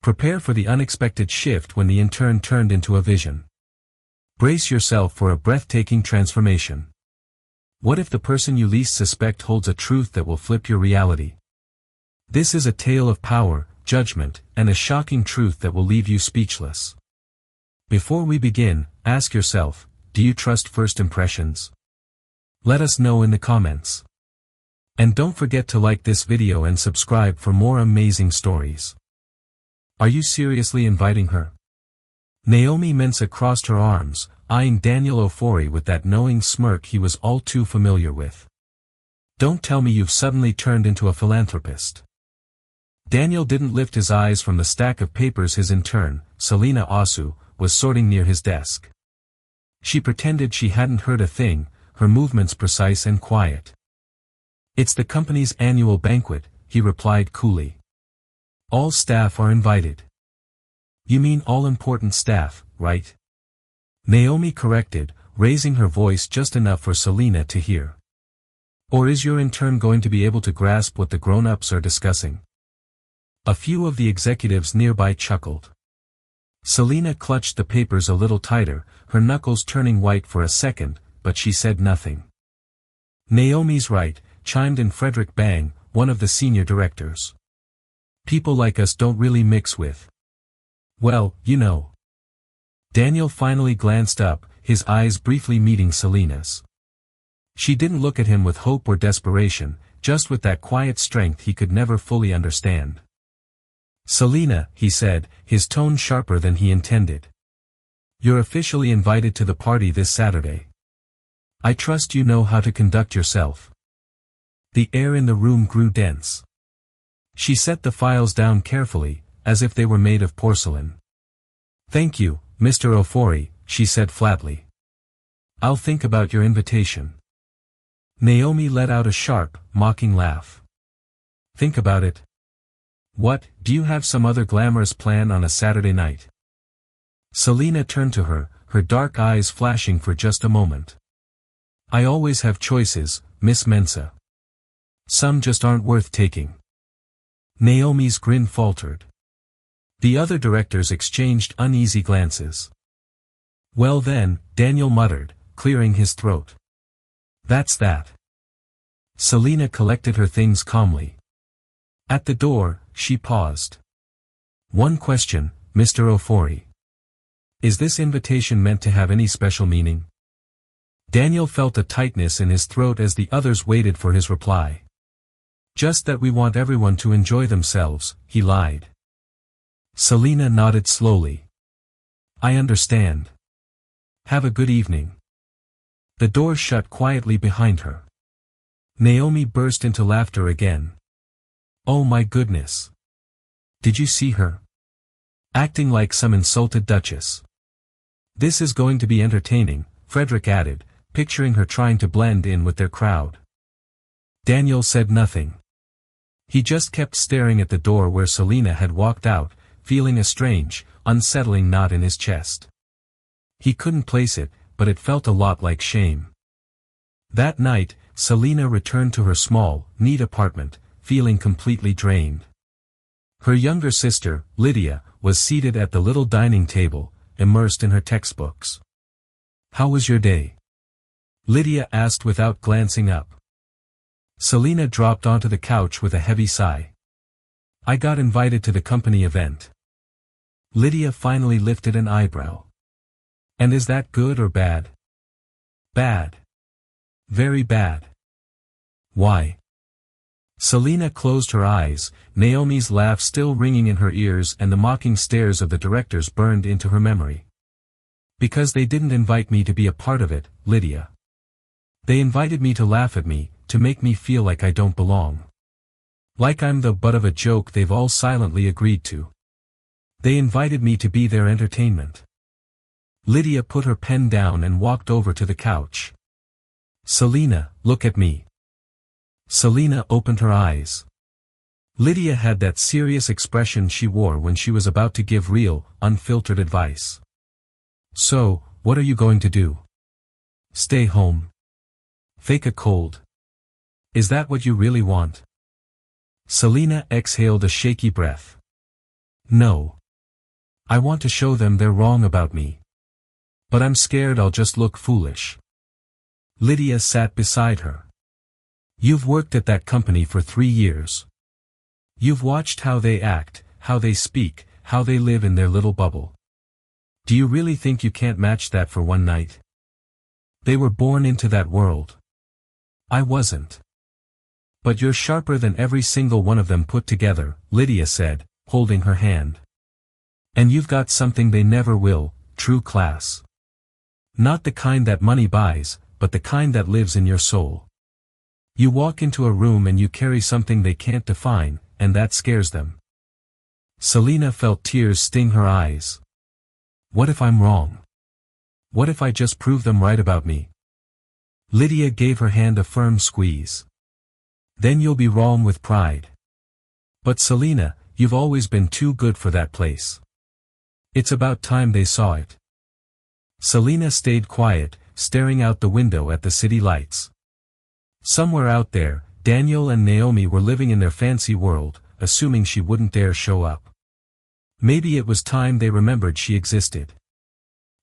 Prepare for the unexpected shift when the intern turned into a vision. Brace yourself for a breathtaking transformation. What if the person you least suspect holds a truth that will flip your reality? This is a tale of power, judgment, and a shocking truth that will leave you speechless. Before we begin, ask yourself, do you trust first impressions? Let us know in the comments. And don't forget to like this video and subscribe for more amazing stories. Are you seriously inviting her? Naomi Mensah crossed her arms, eyeing Daniel Ofori with that knowing smirk he was all too familiar with. Don't tell me you've suddenly turned into a philanthropist. Daniel didn't lift his eyes from the stack of papers his intern, Selena Osu, was sorting near his desk. She pretended she hadn't heard a thing, her movements precise and quiet. It's the company's annual banquet, he replied coolly. All staff are invited. You mean all important staff, right? Naomi corrected, raising her voice just enough for Selena to hear. Or is your intern going to be able to grasp what the grown-ups are discussing? A few of the executives nearby chuckled. Selena clutched the papers a little tighter, her knuckles turning white for a second, but she said nothing. Naomi's right, chimed in Frederick Bang, one of the senior directors. People like us don't really mix with. Well, you know. Daniel finally glanced up, his eyes briefly meeting Selena's. She didn't look at him with hope or desperation, just with that quiet strength he could never fully understand. Selena, he said, his tone sharper than he intended. You're officially invited to the party this Saturday. I trust you know how to conduct yourself. The air in the room grew dense. She set the files down carefully, as if they were made of porcelain. Thank you, Mr. Ofori, she said flatly. I'll think about your invitation. Naomi let out a sharp, mocking laugh. Think about it. What, do you have some other glamorous plan on a Saturday night? Selena turned to her, her dark eyes flashing for just a moment. I always have choices, Miss Mensah. Some just aren't worth taking. Naomi's grin faltered. The other directors exchanged uneasy glances. Well then, Daniel muttered, clearing his throat. That's that. Selena collected her things calmly. At the door, she paused. One question, Mr. Ofori. Is this invitation meant to have any special meaning? Daniel felt a tightness in his throat as the others waited for his reply. Just that we want everyone to enjoy themselves, he lied. Selena nodded slowly. I understand. Have a good evening. The door shut quietly behind her. Naomi burst into laughter again. Oh my goodness. Did you see her? Acting like some insulted duchess. This is going to be entertaining, Frederick added, picturing her trying to blend in with their crowd. Daniel said nothing. He just kept staring at the door where Selena had walked out, feeling a strange, unsettling knot in his chest. He couldn't place it, but it felt a lot like shame. That night, Selena returned to her small, neat apartment, feeling completely drained. Her younger sister, Lydia, was seated at the little dining table, immersed in her textbooks. How was your day? Lydia asked without glancing up. Selena dropped onto the couch with a heavy sigh. I got invited to the company event. Lydia finally lifted an eyebrow. And is that good or bad? Bad. Very bad. Why? Selena closed her eyes, Naomi's laugh still ringing in her ears and the mocking stares of the directors burned into her memory. Because they didn't invite me to be a part of it, Lydia. They invited me to laugh at me, to make me feel like I don't belong. Like I'm the butt of a joke they've all silently agreed to. They invited me to be their entertainment. Lydia put her pen down and walked over to the couch. Selena, look at me. Selena opened her eyes. Lydia had that serious expression she wore when she was about to give real, unfiltered advice. So, what are you going to do? Stay home? Fake a cold? Is that what you really want? Selena exhaled a shaky breath. No. I want to show them they're wrong about me. But I'm scared I'll just look foolish. Lydia sat beside her. You've worked at that company for 3 years. You've watched how they act, how they speak, how they live in their little bubble. Do you really think you can't match that for one night? They were born into that world. I wasn't. But you're sharper than every single one of them put together, Lydia said, holding her hand. And you've got something they never will, true class. Not the kind that money buys, but the kind that lives in your soul. You walk into a room and you carry something they can't define, and that scares them. Selina felt tears sting her eyes. What if I'm wrong? What if I just prove them right about me? Lydia gave her hand a firm squeeze. Then you'll be wrong with pride. But Selina, you've always been too good for that place. It's about time they saw it. Selina stayed quiet, staring out the window at the city lights. Somewhere out there, Daniel and Naomi were living in their fancy world, assuming she wouldn't dare show up. Maybe it was time they remembered she existed.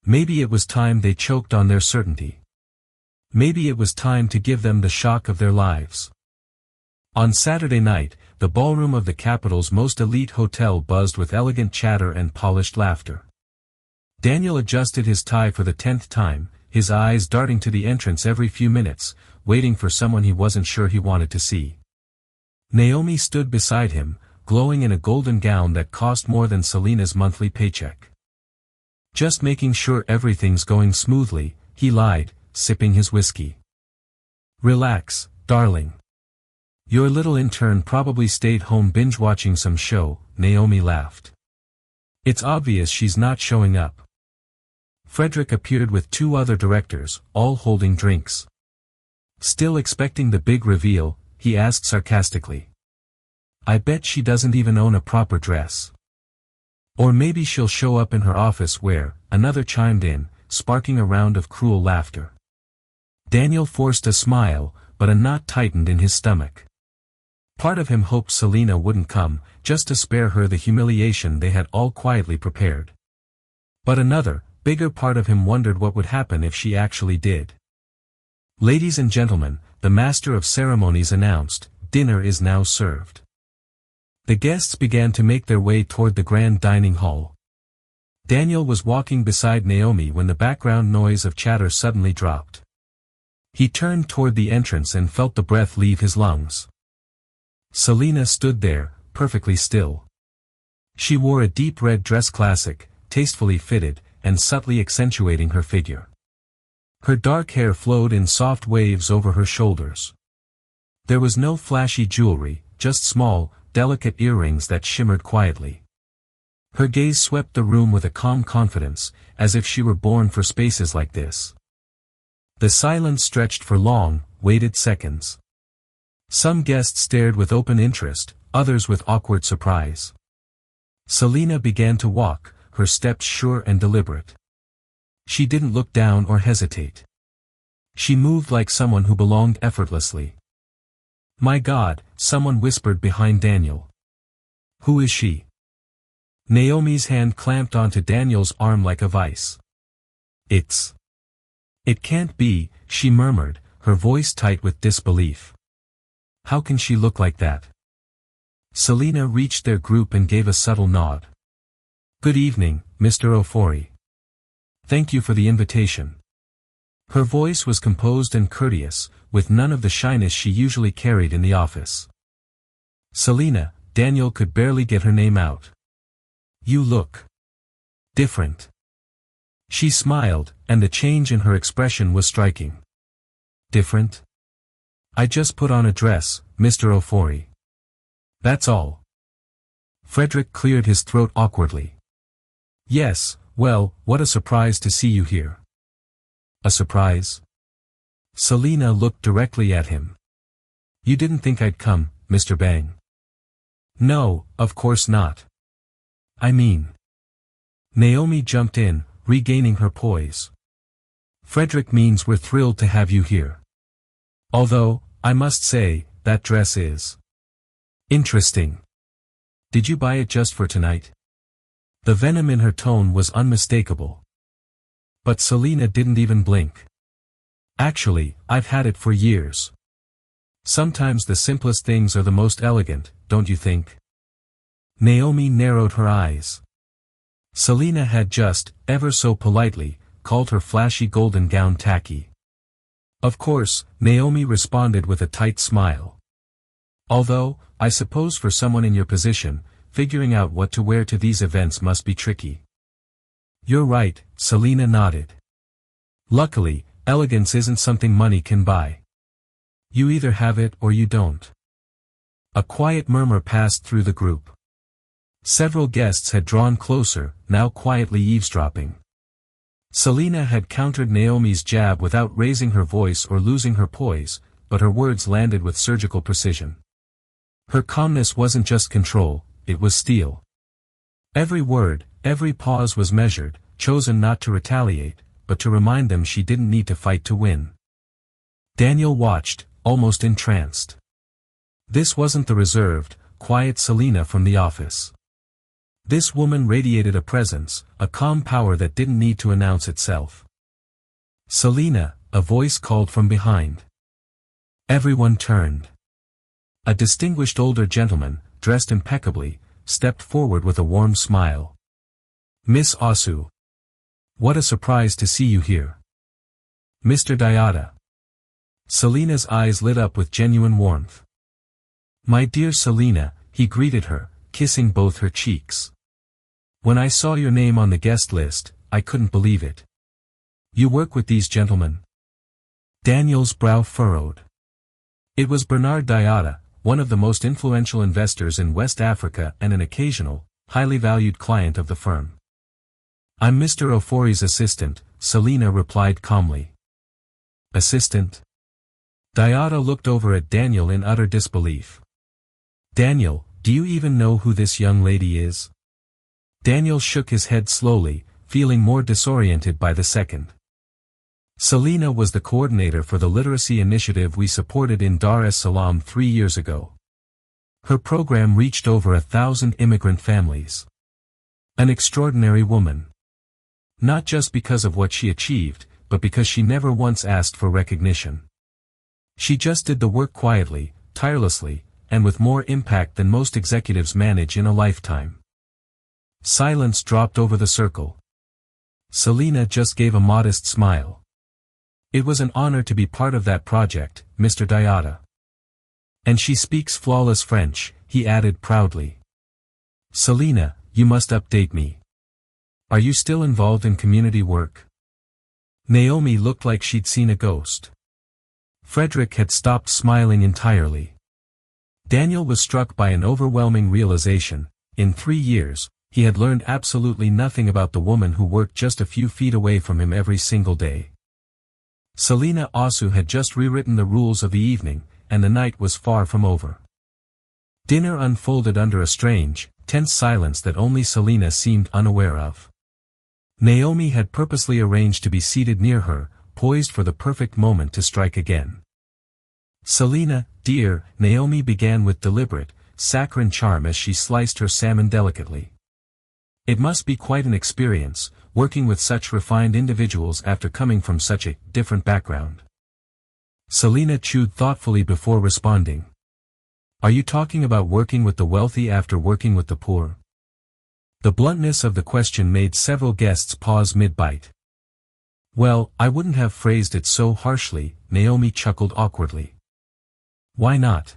Maybe it was time they choked on their certainty. Maybe it was time to give them the shock of their lives. On Saturday night, the ballroom of the capital's most elite hotel buzzed with elegant chatter and polished laughter. Daniel adjusted his tie for the 10th time, his eyes darting to the entrance every few minutes, waiting for someone he wasn't sure he wanted to see. Naomi stood beside him, glowing in a golden gown that cost more than Selina's monthly paycheck. Just making sure everything's going smoothly, he lied, sipping his whiskey. Relax, darling. Your little intern probably stayed home binge-watching some show, Naomi laughed. It's obvious she's not showing up. Frederick appeared with 2 other directors, all holding drinks. Still expecting the big reveal, he asked sarcastically. I bet she doesn't even own a proper dress. Or maybe she'll show up in her office where, another chimed in, sparking a round of cruel laughter. Daniel forced a smile, but a knot tightened in his stomach. Part of him hoped Selina wouldn't come, just to spare her the humiliation they had all quietly prepared. But another, bigger part of him wondered what would happen if she actually did. Ladies and gentlemen, the master of ceremonies announced, dinner is now served. The guests began to make their way toward the grand dining hall. Daniel was walking beside Naomi when the background noise of chatter suddenly dropped. He turned toward the entrance and felt the breath leave his lungs. Selina stood there, perfectly still. She wore a deep red dress, classic, tastefully fitted, and subtly accentuating her figure. Her dark hair flowed in soft waves over her shoulders. There was no flashy jewelry, just small, delicate earrings that shimmered quietly. Her gaze swept the room with a calm confidence, as if she were born for spaces like this. The silence stretched for long, weighted seconds. Some guests stared with open interest, others with awkward surprise. Selina began to walk, her steps sure and deliberate. She didn't look down or hesitate. She moved like someone who belonged effortlessly. My God, someone whispered behind Daniel. Who is she? Naomi's hand clamped onto Daniel's arm like a vice. It can't be, she murmured, her voice tight with disbelief. How can she look like that? Selina reached their group and gave a subtle nod. Good evening, Mr. Ofori. Thank you for the invitation. Her voice was composed and courteous, with none of the shyness she usually carried in the office. Selina, Daniel could barely get her name out. You look different. She smiled, and the change in her expression was striking. Different? I just put on a dress, Mr. Ofori. That's all. Frederick cleared his throat awkwardly. Yes, well, what a surprise to see you here. A surprise? Selina looked directly at him. You didn't think I'd come, Mr. Bang? No, of course not. I mean. Naomi jumped in, regaining her poise. Frederick means we're thrilled to have you here. Although, I must say, that dress is interesting. Did you buy it just for tonight? The venom in her tone was unmistakable. But Selina didn't even blink. Actually, I've had it for years. Sometimes the simplest things are the most elegant, don't you think? Naomi narrowed her eyes. Selina had just, ever so politely, called her flashy golden gown tacky. Of course, Naomi responded with a tight smile. Although, I suppose for someone in your position, figuring out what to wear to these events must be tricky. You're right, Selina nodded. Luckily, elegance isn't something money can buy. You either have it or you don't. A quiet murmur passed through the group. Several guests had drawn closer, now quietly eavesdropping. Selina had countered Naomi's jab without raising her voice or losing her poise, but her words landed with surgical precision. Her calmness wasn't just control, it was steel. Every word, every pause was measured, chosen not to retaliate, but to remind them she didn't need to fight to win. Daniel watched, almost entranced. This wasn't the reserved, quiet Selina from the office. This woman radiated a presence, a calm power that didn't need to announce itself. Selina, a voice called from behind. Everyone turned. A distinguished older gentleman, dressed impeccably, stepped forward with a warm smile. Miss Asu. What a surprise to see you here. Mr. Dayada. Selina's eyes lit up with genuine warmth. My dear Selina, he greeted her, kissing both her cheeks. When I saw your name on the guest list, I couldn't believe it. You work with these gentlemen? Daniel's brow furrowed. It was Bernard Dayada, one of the most influential investors in West Africa and an occasional, highly valued client of the firm. I'm Mr. Ofori's assistant, Selina replied calmly. Assistant? Dayada looked over at Daniel in utter disbelief. Daniel, do you even know who this young lady is? Daniel shook his head slowly, feeling more disoriented by the second. Selina was the coordinator for the literacy initiative we supported in Dar es Salaam 3 years ago. Her program reached over 1,000 immigrant families. An extraordinary woman. Not just because of what she achieved, but because she never once asked for recognition. She just did the work quietly, tirelessly, and with more impact than most executives manage in a lifetime. Silence dropped over the circle. Selina just gave a modest smile. It was an honor to be part of that project, Mr. Dayada. And she speaks flawless French, he added proudly. Selina, you must update me. Are you still involved in community work? Naomi looked like she'd seen a ghost. Frederick had stopped smiling entirely. Daniel was struck by an overwhelming realization. In 3 years, he had learned absolutely nothing about the woman who worked just a few feet away from him every single day. Selina Asu had just rewritten the rules of the evening, and the night was far from over. Dinner unfolded under a strange, tense silence that only Selina seemed unaware of. Naomi had purposely arranged to be seated near her, poised for the perfect moment to strike again. Selina, dear, Naomi began with deliberate, saccharine charm as she sliced her salmon delicately. It must be quite an experience, working with such refined individuals after coming from such a different background. Selina chewed thoughtfully before responding. Are you talking about working with the wealthy after working with the poor? The bluntness of the question made several guests pause mid-bite. Well, I wouldn't have phrased it so harshly, Naomi chuckled awkwardly. Why not?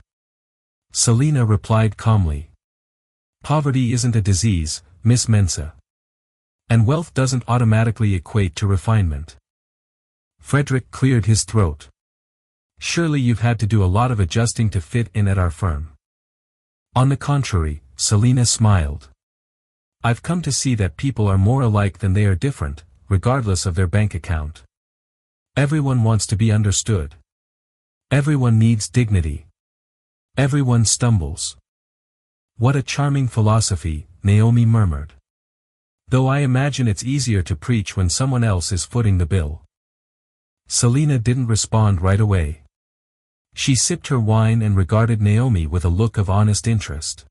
Selina replied calmly. Poverty isn't a disease, Miss Mensa. And wealth doesn't automatically equate to refinement. Frederick cleared his throat. Surely you've had to do a lot of adjusting to fit in at our firm. On the contrary, Selina smiled. I've come to see that people are more alike than they are different, regardless of their bank account. Everyone wants to be understood. Everyone needs dignity. Everyone stumbles. What a charming philosophy, Naomi murmured. Though I imagine it's easier to preach when someone else is footing the bill. Selina didn't respond right away. She sipped her wine and regarded Naomi with a look of honest interest.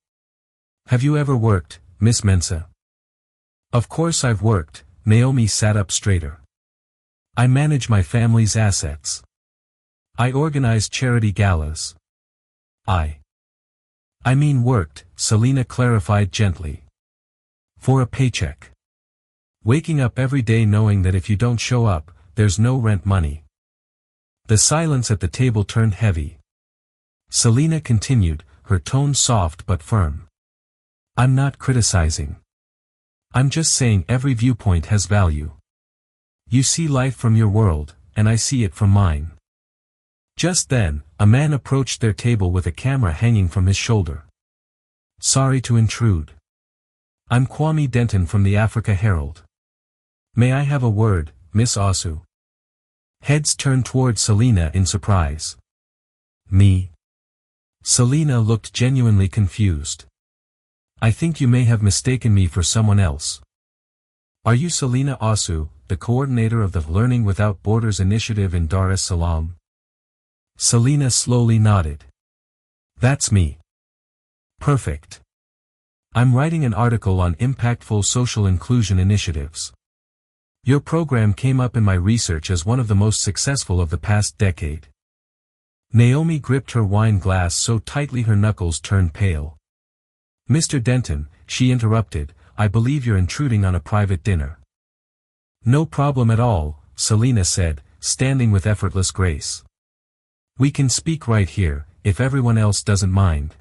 Have you ever worked, Miss Mensa? Of course I've worked, Naomi sat up straighter. I manage my family's assets. I organize charity galas. I mean worked, Selena clarified gently. For a paycheck. Waking up every day knowing that if you don't show up, there's no rent money. The silence at the table turned heavy. Selena continued, her tone soft but firm. I'm not criticizing. I'm just saying every viewpoint has value. You see life from your world, and I see it from mine. Just then, a man approached their table with a camera hanging from his shoulder. Sorry to intrude. I'm Kwame Denton from the Africa Herald. May I have a word, Miss Osu? Heads turned toward Selena in surprise. Me? Selena looked genuinely confused. I think you may have mistaken me for someone else. Are you Selena Osu, the coordinator of the Learning Without Borders initiative in Dar es Salaam? Selena slowly nodded. That's me. Perfect. I'm writing an article on impactful social inclusion initiatives. Your program came up in my research as one of the most successful of the past decade. Naomi gripped her wine glass so tightly her knuckles turned pale. Mr. Denton, she interrupted, I believe you're intruding on a private dinner. No problem at all, Selena said, standing with effortless grace. We can speak right here, if everyone else doesn't mind.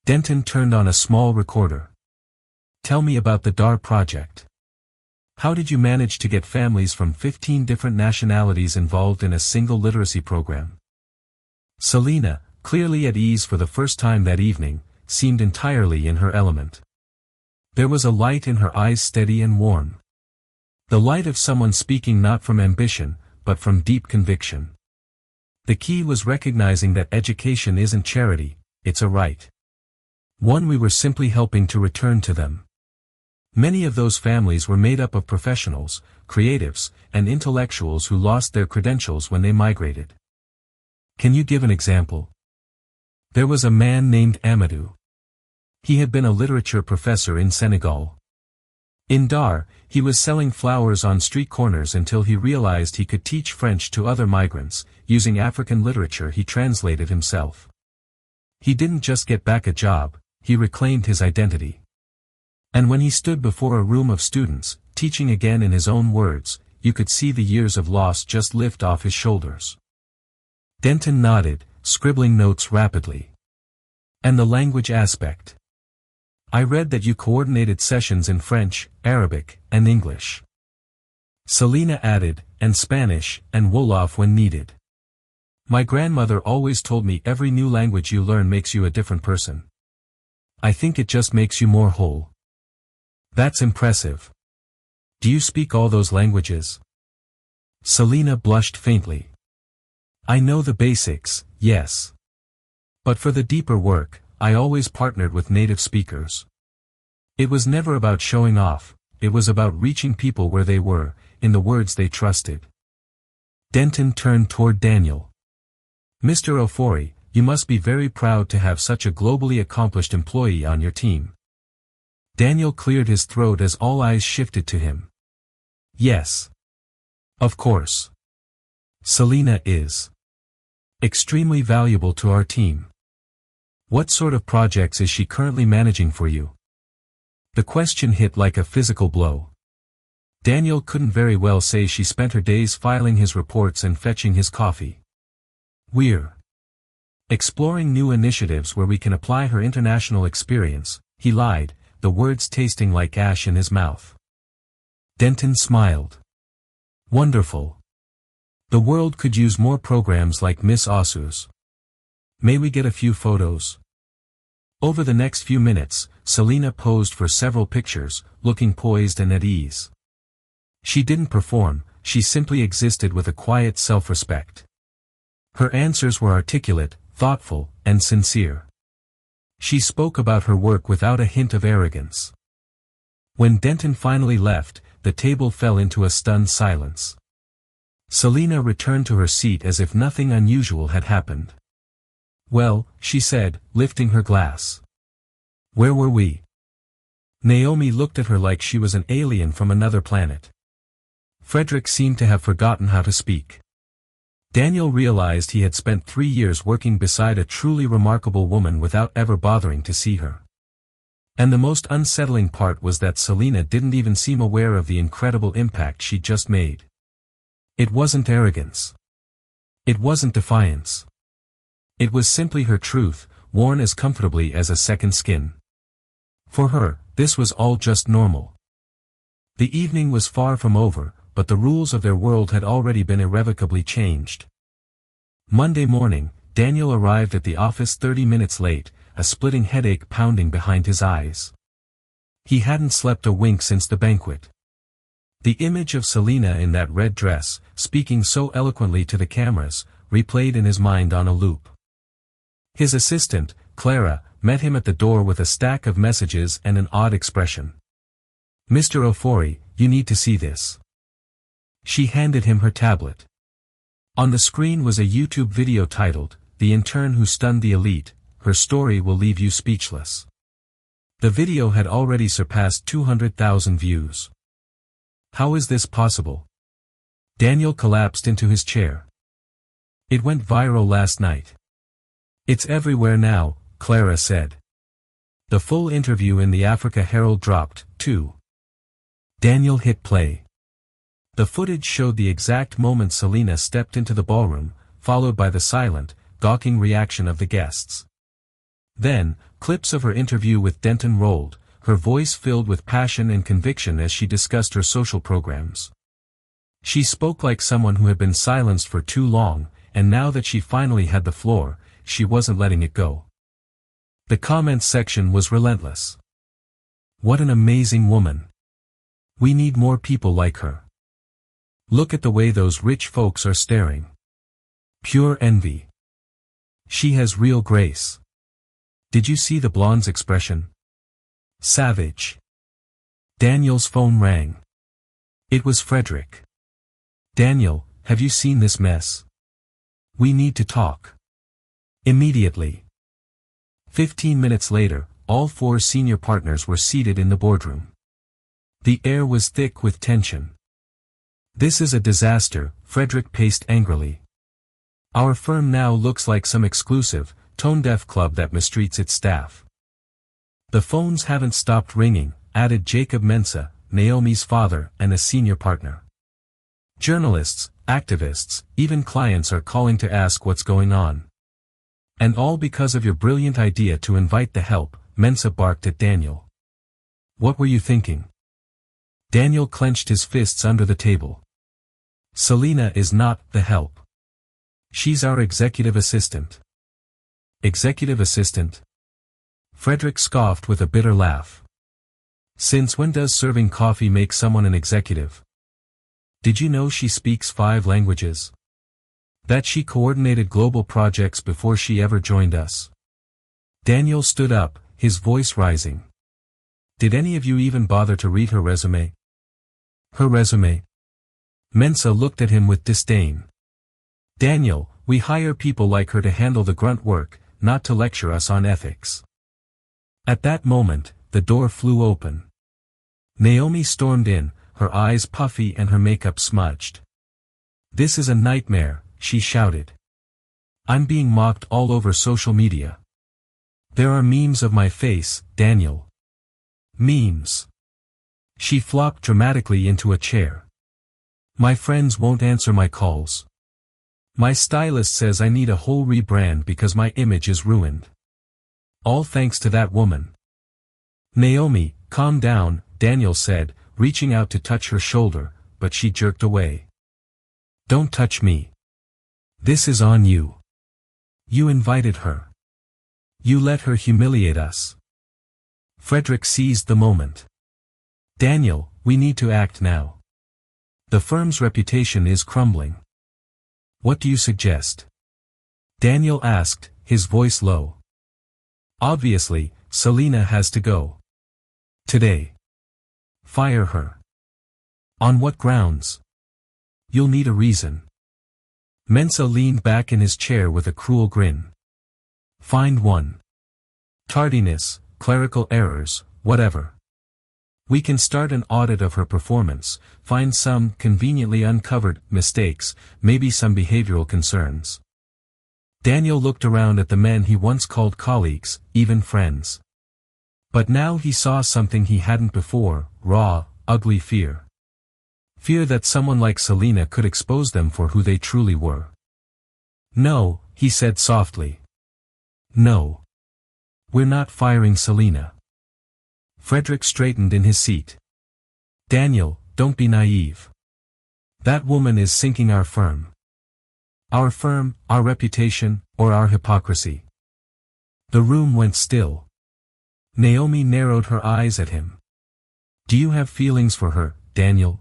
Denton turned on a small recorder. Tell me about the DAR project. How did you manage to get families from 15 different nationalities involved in a single literacy program? Selena, clearly at ease for the first time that evening, seemed entirely in her element. There was a light in her eyes, steady and warm. The light of someone speaking not from ambition, but from deep conviction. The key was recognizing that education isn't charity, it's a right. One we were simply helping to return to them. Many of those families were made up of professionals, creatives, and intellectuals who lost their credentials when they migrated. Can you give an example? There was a man named Amadou. He had been a literature professor in Senegal. In Dar, he was selling flowers on street corners until he realized he could teach French to other migrants, using African literature he translated himself. He didn't just get back a job, he reclaimed his identity. And when he stood before a room of students, teaching again in his own words, you could see the years of loss just lift off his shoulders. Denton nodded, scribbling notes rapidly. And the language aspect. I read that you coordinated sessions in French, Arabic, and English. Selena added, and Spanish, and Wolof when needed. My grandmother always told me every new language you learn makes you a different person. I think it just makes you more whole. That's impressive. Do you speak all those languages? Selena blushed faintly. I know the basics, yes. But for the deeper work, I always partnered with native speakers. It was never about showing off, it was about reaching people where they were, in the words they trusted. Denton turned toward Daniel. Mr. Ofori, you must be very proud to have such a globally accomplished employee on your team. Daniel cleared his throat as all eyes shifted to him. Yes. Of course. Selena is extremely valuable to our team. What sort of projects is she currently managing for you? The question hit like a physical blow. Daniel couldn't very well say she spent her days filing his reports and fetching his coffee. We're exploring new initiatives where we can apply her international experience, he lied, the words tasting like ash in his mouth. Denton smiled. Wonderful. The world could use more programs like Miss Osu's. May we get a few photos? Over the next few minutes, Selena posed for several pictures, looking poised and at ease. She didn't perform, she simply existed with a quiet self-respect. Her answers were articulate, thoughtful, and sincere. She spoke about her work without a hint of arrogance. When Denton finally left, the table fell into a stunned silence. Selena returned to her seat as if nothing unusual had happened. Well, she said, lifting her glass. Where were we? Naomi looked at her like she was an alien from another planet. Frederick seemed to have forgotten how to speak. Daniel realized he had spent 3 years working beside a truly remarkable woman without ever bothering to see her. And the most unsettling part was that Selena didn't even seem aware of the incredible impact she'd just made. It wasn't arrogance. It wasn't defiance. It was simply her truth, worn as comfortably as a second skin. For her, this was all just normal. The evening was far from over, but the rules of their world had already been irrevocably changed. Monday morning, Daniel arrived at the office 30 minutes late, a splitting headache pounding behind his eyes. He hadn't slept a wink since the banquet. The image of Selena in that red dress, speaking so eloquently to the cameras, replayed in his mind on a loop. His assistant, Clara, met him at the door with a stack of messages and an odd expression. "Mr. Ofori, you need to see this." She handed him her tablet. On the screen was a YouTube video titled, "The Intern Who Stunned the Elite, Her Story Will Leave You Speechless." The video had already surpassed 200,000 views. How is this possible? Daniel collapsed into his chair. It went viral last night. It's everywhere now, Clara said. The full interview in the Africa Herald dropped, too. Daniel hit play. The footage showed the exact moment Selena stepped into the ballroom, followed by the silent, gawking reaction of the guests. Then, clips of her interview with Denton rolled, her voice filled with passion and conviction as she discussed her social programs. She spoke like someone who had been silenced for too long, and now that she finally had the floor, she wasn't letting it go. The comments section was relentless. "What an amazing woman. We need more people like her. Look at the way those rich folks are staring. Pure envy. She has real grace. Did you see the blonde's expression? Savage." Daniel's phone rang. It was Frederick. "Daniel, have you seen this mess? We need to talk. Immediately." 15 minutes later, all 4 senior partners were seated in the boardroom. The air was thick with tension. "This is a disaster," Frederick paced angrily. "Our firm now looks like some exclusive, tone-deaf club that mistreats its staff." "The phones haven't stopped ringing," added Jacob Mensah, Naomi's father and a senior partner. "Journalists, activists, even clients are calling to ask what's going on. And all because of your brilliant idea to invite the help," Mensah barked at Daniel. "What were you thinking?" Daniel clenched his fists under the table. "Selena is not the help. She's our executive assistant." "Executive assistant?" Frederick scoffed with a bitter laugh. "Since when does serving coffee make someone an executive? Did you know she speaks 5 languages? That she coordinated global projects before she ever joined us?" Daniel stood up, his voice rising. "Did any of you even bother to read her resume?" "Her resume?" Mensah looked at him with disdain. "Daniel, we hire people like her to handle the grunt work, not to lecture us on ethics." At that moment, the door flew open. Naomi stormed in, her eyes puffy and her makeup smudged. "This is a nightmare," she shouted. "I'm being mocked all over social media. There are memes of my face, Daniel. Memes." She flopped dramatically into a chair. "My friends won't answer my calls. My stylist says I need a whole rebrand because my image is ruined. All thanks to that woman." "Naomi, calm down," Daniel said, reaching out to touch her shoulder, but she jerked away. "Don't touch me. This is on you. You invited her. You let her humiliate us." Frederick seized the moment. "Daniel, we need to act now. The firm's reputation is crumbling. What do you suggest?" Daniel asked, his voice low. "Obviously, Selena has to go. Today. Fire her." "On what grounds?" "You'll need a reason." Mensah leaned back in his chair with a cruel grin. "Find one. Tardiness, clerical errors, whatever. We can start an audit of her performance, find some conveniently uncovered mistakes, maybe some behavioral concerns. Daniel looked around at the men he once called colleagues, even friends. But now he saw something he hadn't before, raw, ugly fear. Fear that someone like Selena could expose them for who they truly were. "No," he said softly. "No. We're not firing Selena." Frederick straightened in his seat. "Daniel, don't be naive. That woman is sinking our firm. Our firm, our reputation, or our hypocrisy." The room went still. Naomi narrowed her eyes at him. "Do you have feelings for her, Daniel?"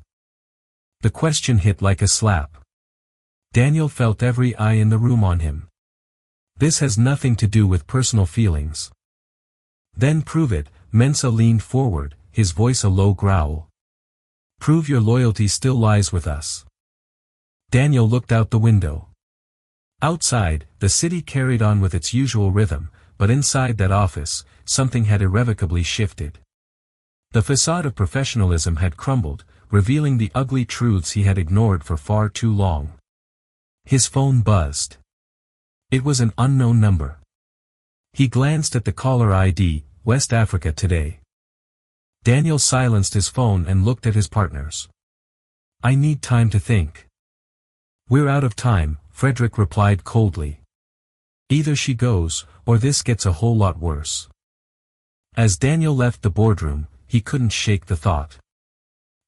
The question hit like a slap. Daniel felt every eye in the room on him. "This has nothing to do with personal feelings." "Then prove it." Mensah leaned forward, his voice a low growl. "Prove your loyalty still lies with us." Daniel looked out the window. Outside, the city carried on with its usual rhythm, but inside that office, something had irrevocably shifted. The facade of professionalism had crumbled, revealing the ugly truths he had ignored for far too long. His phone buzzed. It was an unknown number. He glanced at the caller ID, West Africa Today. Daniel silenced his phone and looked at his partners. "I need time to think." "We're out of time," Frederick replied coldly. "Either she goes, or this gets a whole lot worse." As Daniel left the boardroom, he couldn't shake the thought.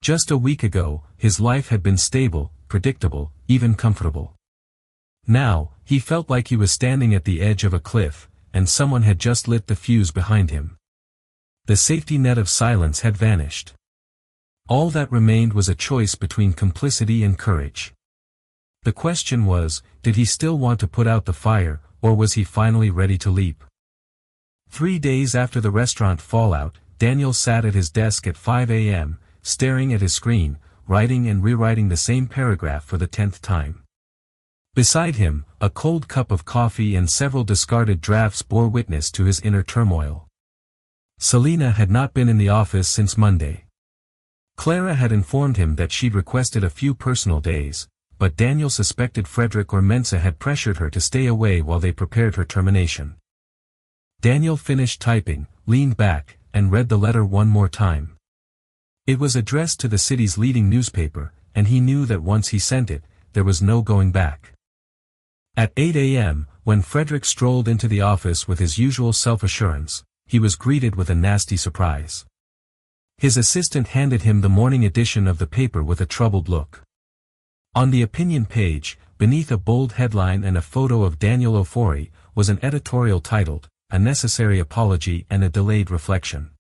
Just a week ago, his life had been stable, predictable, even comfortable. Now, he felt like he was standing at the edge of a cliff, and someone had just lit the fuse behind him. The safety net of silence had vanished. All that remained was a choice between complicity and courage. The question was, did he still want to put out the fire, or was he finally ready to leap? 3 days after the restaurant fallout, Daniel sat at his desk at 5 a.m., staring at his screen, writing and rewriting the same paragraph for the 10th time. Beside him, a cold cup of coffee and several discarded drafts bore witness to his inner turmoil. Selena had not been in the office since Monday. Clara had informed him that she'd requested a few personal days, but Daniel suspected Frederick or Mensah had pressured her to stay away while they prepared her termination. Daniel finished typing, leaned back, and read the letter one more time. It was addressed to the city's leading newspaper, and he knew that once he sent it, there was no going back. At 8 a.m., when Frederick strolled into the office with his usual self-assurance, he was greeted with a nasty surprise. His assistant handed him the morning edition of the paper with a troubled look. On the opinion page, beneath a bold headline and a photo of Daniel Ofori, was an editorial titled, "A Necessary Apology and a Delayed Reflection."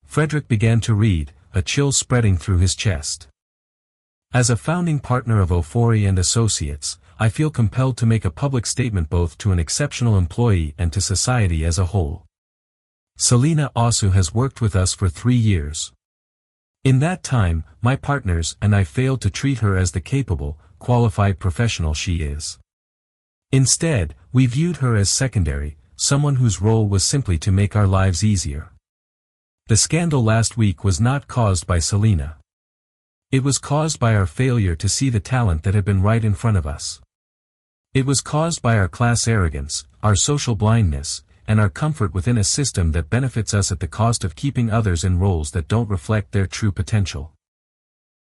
Frederick began to read, a chill spreading through his chest. "As a founding partner of Ofori and Associates, I feel compelled to make a public statement both to an exceptional employee and to society as a whole. Selena Osu has worked with us for 3 years. In that time, my partners and I failed to treat her as the capable, qualified professional she is. Instead, we viewed her as secondary, someone whose role was simply to make our lives easier. The scandal last week was not caused by Selena. It was caused by our failure to see the talent that had been right in front of us. It was caused by our class arrogance, our social blindness, and our comfort within a system that benefits us at the cost of keeping others in roles that don't reflect their true potential."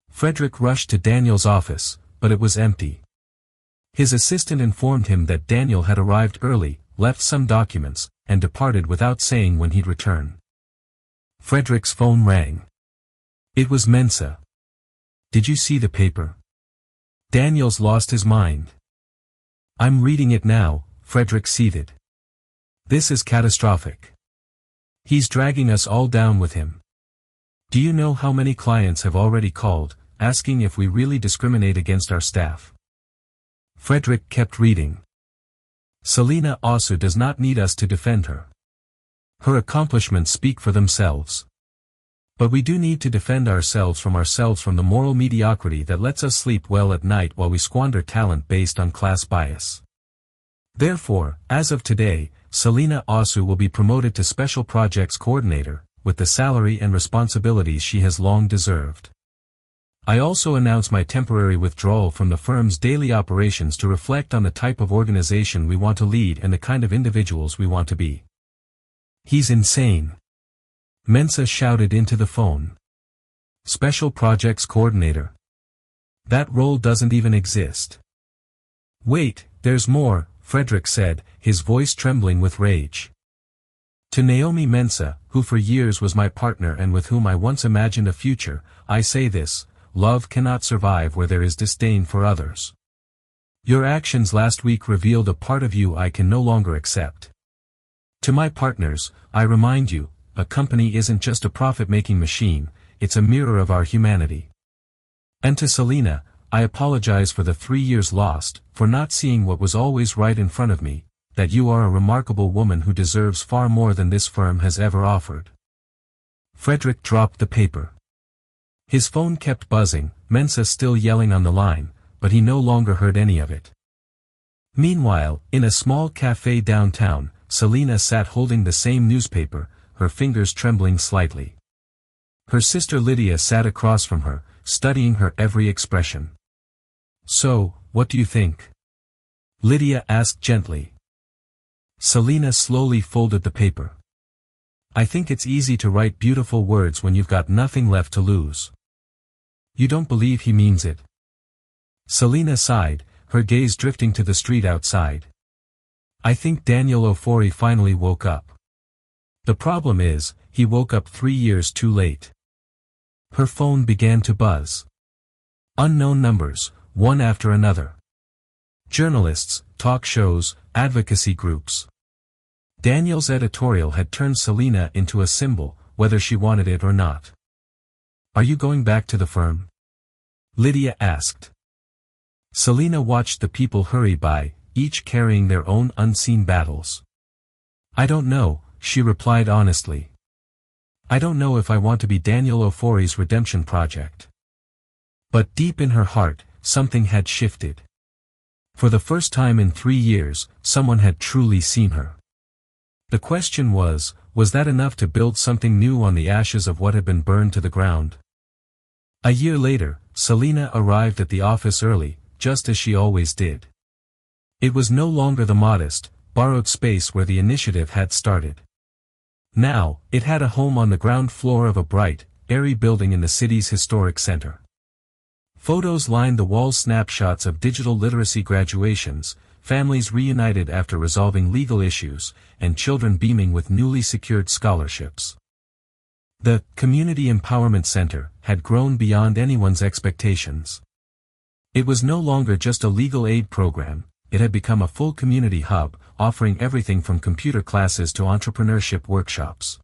Frederick rushed to Daniel's office, but it was empty. His assistant informed him that Daniel had arrived early, left some documents, and departed without saying when he'd return. Frederick's phone rang. It was Mensah. "Did you see the paper?" Daniel's lost his mind. "I'm reading it now," Frederick seethed. "This is catastrophic. He's dragging us all down with him. Do you know how many clients have already called, asking if we really discriminate against our staff?" Frederick kept reading. "Selena Osu does not need us to defend her. Her accomplishments speak for themselves. But we do need to defend ourselves from the moral mediocrity that lets us sleep well at night while we squander talent based on class bias. Therefore, as of today, Selena Osu will be promoted to Special Projects Coordinator, with the salary and responsibilities she has long deserved. I also announce my temporary withdrawal from the firm's daily operations to reflect on the type of organization we want to lead and the kind of individuals we want to be." "He's insane," Mensa shouted into the phone. "Special Projects Coordinator. That role doesn't even exist." "Wait, there's more," Frederick said, his voice trembling with rage. "To Naomi Mensa, who for years was my partner and with whom I once imagined a future, I say this: love cannot survive where there is disdain for others. Your actions last week revealed a part of you I can no longer accept. To my partners, I remind you, a company isn't just a profit-making machine, it's a mirror of our humanity. And to Selina, I apologize for the 3 years lost, for not seeing what was always right in front of me, that you are a remarkable woman who deserves far more than this firm has ever offered." Frederick dropped the paper. His phone kept buzzing, Mensa still yelling on the line, but he no longer heard any of it. Meanwhile, in a small cafe downtown, Selina sat holding the same newspaper, her fingers trembling slightly. Her sister Lydia sat across from her, studying her every expression. "So, what do you think?" Lydia asked gently. Selina slowly folded the paper. "I think it's easy to write beautiful words when you've got nothing left to lose." "You don't believe he means it?" Selina sighed, her gaze drifting to the street outside. "I think Daniel Ofori finally woke up. The problem is, he woke up 3 years too late." Her phone began to buzz. Unknown numbers, one after another. Journalists, talk shows, advocacy groups. Daniel's editorial had turned Selina into a symbol, whether she wanted it or not. "Are you going back to the firm?" Lydia asked. Selina watched the people hurry by, each carrying their own unseen battles. "I don't know," she replied honestly. "I don't know if I want to be Daniel Ofori's redemption project." But deep in her heart, something had shifted. For the first time in 3 years, someone had truly seen her. The question was that enough to build something new on the ashes of what had been burned to the ground? A year later, Selina arrived at the office early, just as she always did. It was no longer the modest, borrowed space where the initiative had started. Now, it had a home on the ground floor of a bright, airy building in the city's historic center. Photos lined the walls, snapshots of digital literacy graduations, families reunited after resolving legal issues, and children beaming with newly secured scholarships. The Community Empowerment Center had grown beyond anyone's expectations. It was no longer just a legal aid program, it had become a full community hub, offering everything from computer classes to entrepreneurship workshops.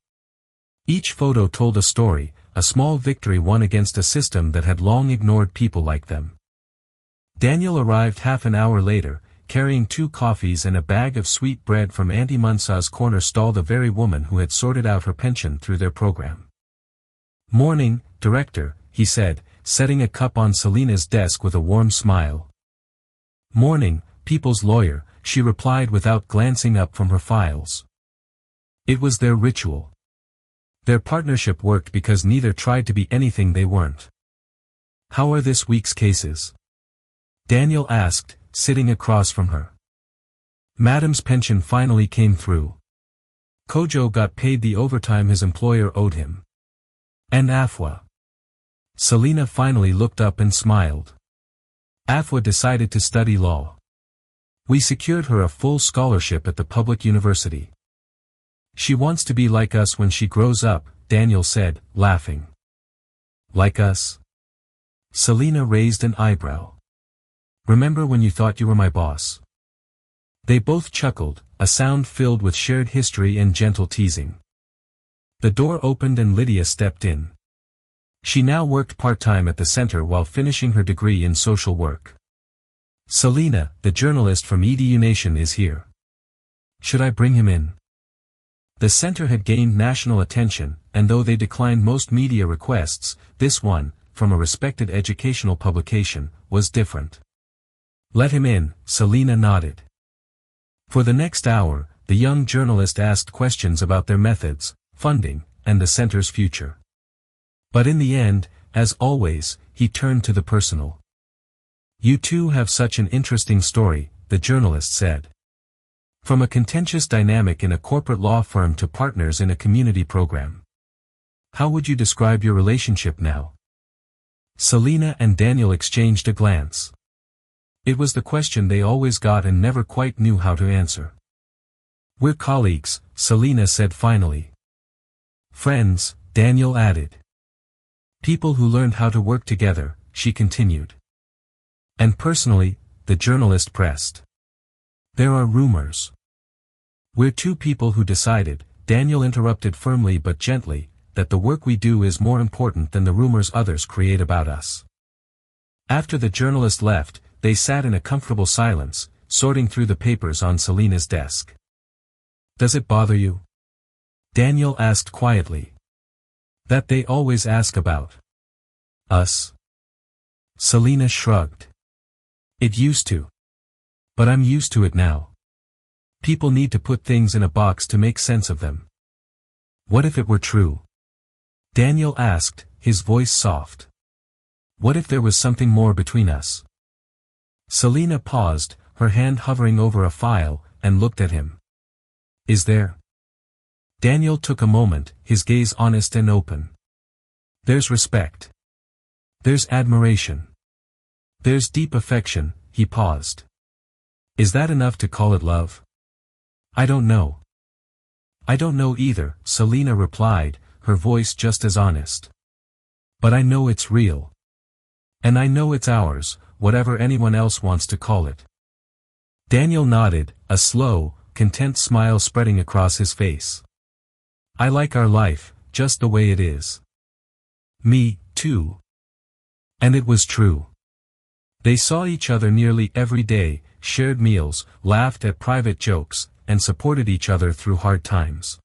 Each photo told a story, a small victory won against a system that had long ignored people like them. Daniel arrived half an hour later, carrying 2 coffees and a bag of sweet bread from Auntie Munsa's corner stall, the very woman who had sorted out her pension through their program. "Morning, Director," he said, setting a cup on Selina's desk with a warm smile. "Morning, People's Lawyer," she replied without glancing up from her files. It was their ritual. Their partnership worked because neither tried to be anything they weren't. "How are this week's cases?" Daniel asked, sitting across from her. "Madam's pension finally came through. Kojo got paid the overtime his employer owed him. And Afua." Selina finally looked up and smiled. "Afua decided to study law. We secured her a full scholarship at the public university. She wants to be like us when she grows up," Daniel said, laughing. "Like us?" Selina raised an eyebrow. "Remember when you thought you were my boss?" They both chuckled, a sound filled with shared history and gentle teasing. The door opened and Lydia stepped in. She now worked part-time at the center while finishing her degree in social work. "Selina, the journalist from EDU Nation, is here. Should I bring him in?" The center had gained national attention, and though they declined most media requests, this one, from a respected educational publication, was different. "Let him in," Selina nodded. For the next hour, the young journalist asked questions about their methods, funding, and the center's future. But in the end, as always, he turned to the personal. "You two have such an interesting story," the journalist said. "From a contentious dynamic in a corporate law firm to partners in a community program. How would you describe your relationship now?" Selena and Daniel exchanged a glance. It was the question they always got and never quite knew how to answer. "We're colleagues," Selena said finally. "Friends," Daniel added. "People who learned how to work together," she continued. "And personally," the journalist pressed. "There are rumors." "We're two people who decided," Daniel interrupted firmly but gently, "that the work we do is more important than the rumors others create about us." After the journalist left, they sat in a comfortable silence, sorting through the papers on Selena's desk. "Does it bother you?" Daniel asked quietly. "That they always ask about us?" Selena shrugged. "It used to. But I'm used to it now. People need to put things in a box to make sense of them." "What if it were true?" Daniel asked, his voice soft. "What if there was something more between us?" Selena paused, her hand hovering over a file, and looked at him. "Is there?" Daniel took a moment, his gaze honest and open. "There's respect. There's admiration. There's deep affection," he paused. "Is that enough to call it love?" "I don't know." "I don't know either," Selena replied, her voice just as honest. "But I know it's real. And I know it's ours, whatever anyone else wants to call it." Daniel nodded, a slow, content smile spreading across his face. "I like our life, just the way it is." "Me, too." And it was true. They saw each other nearly every day, shared meals, laughed at private jokes, and supported each other through hard times.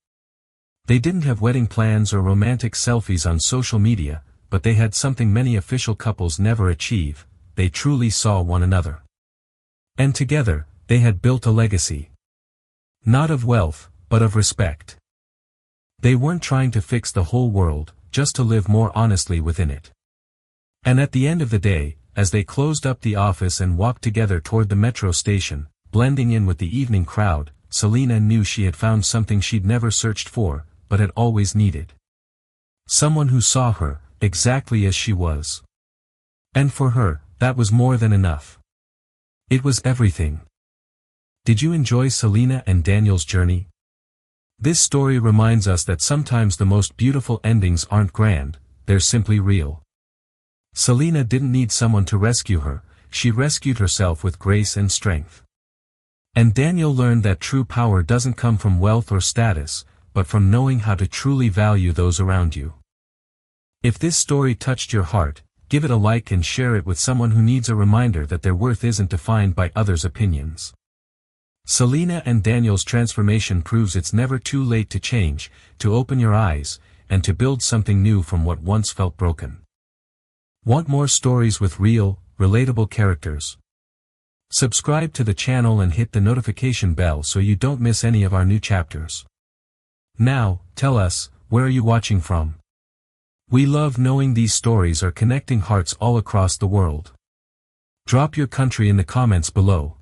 They didn't have wedding plans or romantic selfies on social media, but they had something many official couples never achieve: they truly saw one another. And together, they had built a legacy. Not of wealth, but of respect. They weren't trying to fix the whole world, just to live more honestly within it. And at the end of the day, as they closed up the office and walked together toward the metro station, blending in with the evening crowd, Selena knew she had found something she'd never searched for, but had always needed. Someone who saw her, exactly as she was. And for her, that was more than enough. It was everything. Did you enjoy Selena and Daniel's journey? This story reminds us that sometimes the most beautiful endings aren't grand, they're simply real. Selena didn't need someone to rescue her, she rescued herself with grace and strength. And Daniel learned that true power doesn't come from wealth or status, but from knowing how to truly value those around you. If this story touched your heart, give it a like and share it with someone who needs a reminder that their worth isn't defined by others' opinions. Selena and Daniel's transformation proves it's never too late to change, to open your eyes, and to build something new from what once felt broken. Want more stories with real, relatable characters? Subscribe to the channel and hit the notification bell so you don't miss any of our new chapters. Now, tell us, where are you watching from? We love knowing these stories are connecting hearts all across the world. Drop your country in the comments below.